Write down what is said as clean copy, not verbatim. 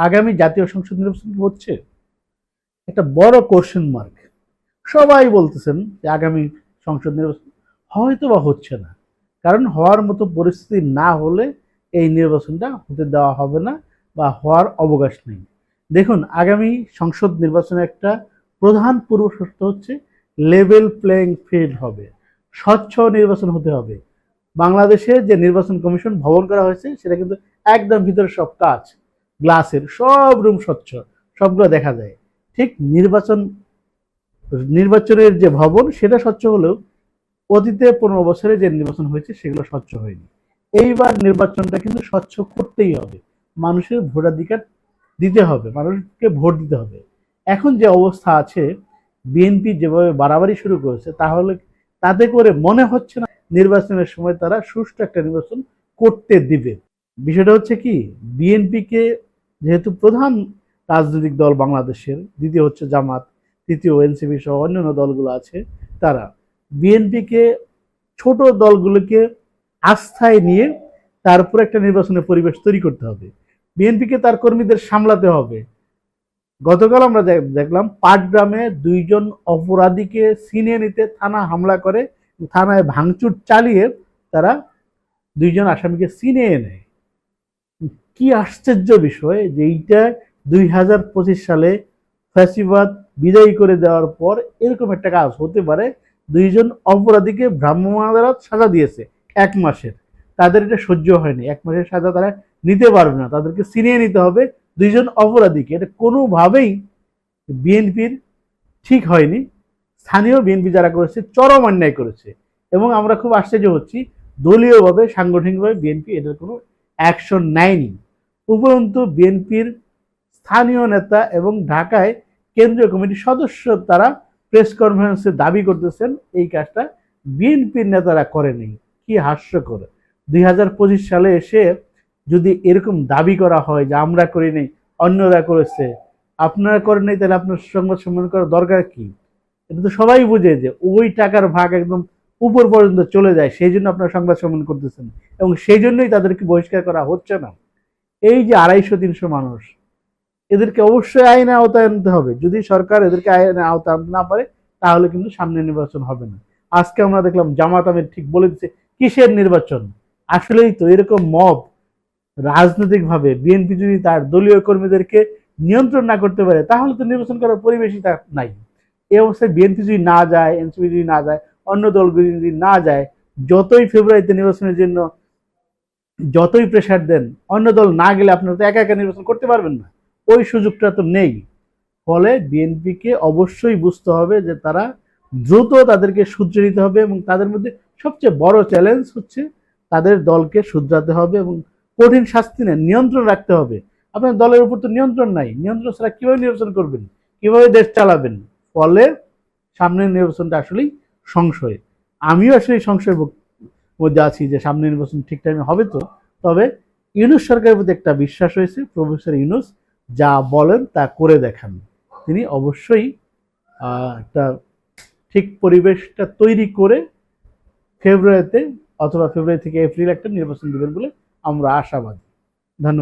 আগামী জাতীয় সংসদ নির্বাচন কি হচ্ছে? একটা বড় কোশ্চেন মার্ক। সবাই বলতেছেন যে আগামী সংসদ নির্বাচন হয়তো বা হচ্ছে না, কারণ হওয়ার মতো পরিস্থিতি না হলে এই নির্বাচনটা হতে দেওয়া হবে না বা হওয়ার অবকাশ নেই। দেখুন, আগামী সংসদ নির্বাচনের একটা প্রধান পূর্ব শর্ত হচ্ছে লেভেল প্লেইং ফিল্ড হবে, স্বচ্ছ নির্বাচন হতে হবে। বাংলাদেশে যে নির্বাচন কমিশন ভবন করা হয়েছে সেটা কিন্তু একদম ভিতরে সব কাচ, গ্লাসের, সব রুম স্বচ্ছ, সবগুলো দেখা যায়। ঠিক নির্বাচনের যে ভবন সেটা স্বচ্ছ হলেও অতীতে 15 বছরে যে নির্বাচন হয়েছে সেগুলো স্বচ্ছ হয়নি। এইবার নির্বাচনটা কিন্তু স্বচ্ছ করতেই হবে, মানুষের ভোটাধিকার দিতে হবে, মানুষকে ভোট দিতে হবে। এখন যে অবস্থা আছে, বিএনপি যেভাবে বাড়াবাড়ি শুরু করেছে, তাহলে তাতে করে মনে হচ্ছে না নির্বাচনের সময় তারা সুষ্ঠু একটা নির্বাচন করতে দিবে। বিষয়টা হচ্ছে কি, বিএনপিকে যেহেতু প্রধান রাজনৈতিক দল বাংলাদেশের, দ্বিতীয় হচ্ছে জামাত, তৃতীয় এনসিপি সহ অন্যান্য দলগুলো আছে, তারা বিএনপিকে, ছোট দলগুলোকে আস্থায় নিয়ে তারপর একটা নির্বাচনের পরিবেশ তৈরি করতে হবে। বিএনপিকে তার কর্মীদের সামলাতে হবে। গতকাল আমরা দেখলাম পাটগ্রামে 2জন অপরাধীকে ছিনিয়ে নিতে থানা হামলা করে, থানায় ভাঙচুর চালিয়ে তারা 2জন আসামিকে ছিনিয়ে নেয়। কি আশ্চর্য বিষয় যে এইটা 2025 সালে ফ্যাসিবাদ বিদায়ী করে দেওয়ার পর এরকম একটা কাজ হতে পারে। 2জন অপরাধীকে ভ্রাম্যমাণ আদালত সাজা দিয়েছে 1 মাসের, তাদের এটা সহ্য হয়নি। 1 মাসের সাজা তারা নিতে পারবে না, তাদেরকে ছিনিয়ে নিতে হবে 2জন অপরাধীকে। এটা কোনোভাবেই বিএনপির ঠিক হয়নি। স্থানীয় বিএনপি যারা করেছে চরম অন্যায় করেছে, এবং আমরা খুব আশ্চর্য হচ্ছি দলীয়ভাবে, সাংগঠনিকভাবে বিএনপি এটার কোনো অ্যাকশন নেয়নি। উপরন্তু বিএনপির স্থানীয় নেতা এবং ঢাকায় কেন্দ্রীয় কমিটির সদস্য তারা প্রেস কনফারেন্সে দাবি করতেছেন এই কাজটা বিএনপির নেতারা করেনি। কি হাস্যকর! 2025 সালে এসে যদি এরকম দাবি করা হয় যে আমরা করিনি, অন্যরা করেছে, আপনারা করেন নাই, তাহলে আপনার সংবাদ সম্মেলন করার দরকার কি? এটা তো সবাই বুঝে যে ওই টাকার ভাগ একদম উপর পর্যন্ত চলে যায়, সেই জন্য আপনারা সংবাদ সম্মেলন করতেছেন, এবং সেই জন্যই তাদেরকে বহিষ্কার করা হচ্ছে না। এই যে 250-300 মানুষ, এদেরকে অবশ্যই আইনে আওতায় আনতে হবে। যদি সরকার এদেরকে আইনে আওতায় আনতে না পারে, তাহলে কিন্তু সামনে নির্বাচন হবে না। আজকে আমরা দেখলাম জামাত আমির ঠিক বলে দিচ্ছে কিসের নির্বাচন। আসলেই তো এরকম মব রাজনৈতিকভাবে বিএনপি যদি তার দলীয় কর্মীদেরকে নিয়ন্ত্রণ না করতে পারে, তাহলে তো নির্বাচন করার পরিবেশই তার নাই। এই অবস্থায় বিএনপি যদি না যায়, এনসিপি যদি না যায়, অন্য দলগুলি যদি না যায়, যতই ফেব্রুয়ারিতে নির্বাচনের জন্য যতই প্রেশার দেন, অন্য দল না গেলে আপনারা তো একা একা নির্বাচন করতে পারবেন না, ওই সুযোগটা তো নেই। ফলে বিএনপিকে অবশ্যই বুঝতে হবে যে তারা দ্রুত তাদেরকে শুধরে নিতে হবে, এবং তাদের মধ্যে সবচেয়ে বড় চ্যালেঞ্জ হচ্ছে তাদের দলকে শুধরাতে হবে এবং কঠিন শাস্তি নেই, নিয়ন্ত্রণ রাখতে হবে। আপনার দলের উপর তো নিয়ন্ত্রণ নাই, নিয়ন্ত্রণ ছাড়া কিভাবে নির্বাচন করবেন, কিভাবে দেশ চালাবেন? ফলে সামনের নির্বাচনটা আসলেই সংশয়। আমিও আসলে সংশয়ের মধ্যে আছি যে সামনে নির্বাচন ঠিক টাইমে হবে তো। তবে ইউনূস সরকারের প্রতি একটা বিশ্বাস হয়েছে, প্রফেসর ইউনূস যা বলেন তা করে দেখান। তিনি অবশ্যই একটা ঠিক পরিবেশটা তৈরি করে ফেব্রুয়ারিতে, অথবা ফেব্রুয়ারি থেকে এপ্রিল একটা নির্বাচন দেবেন বলে আমরা আশাবাদী। ধন্যবাদ।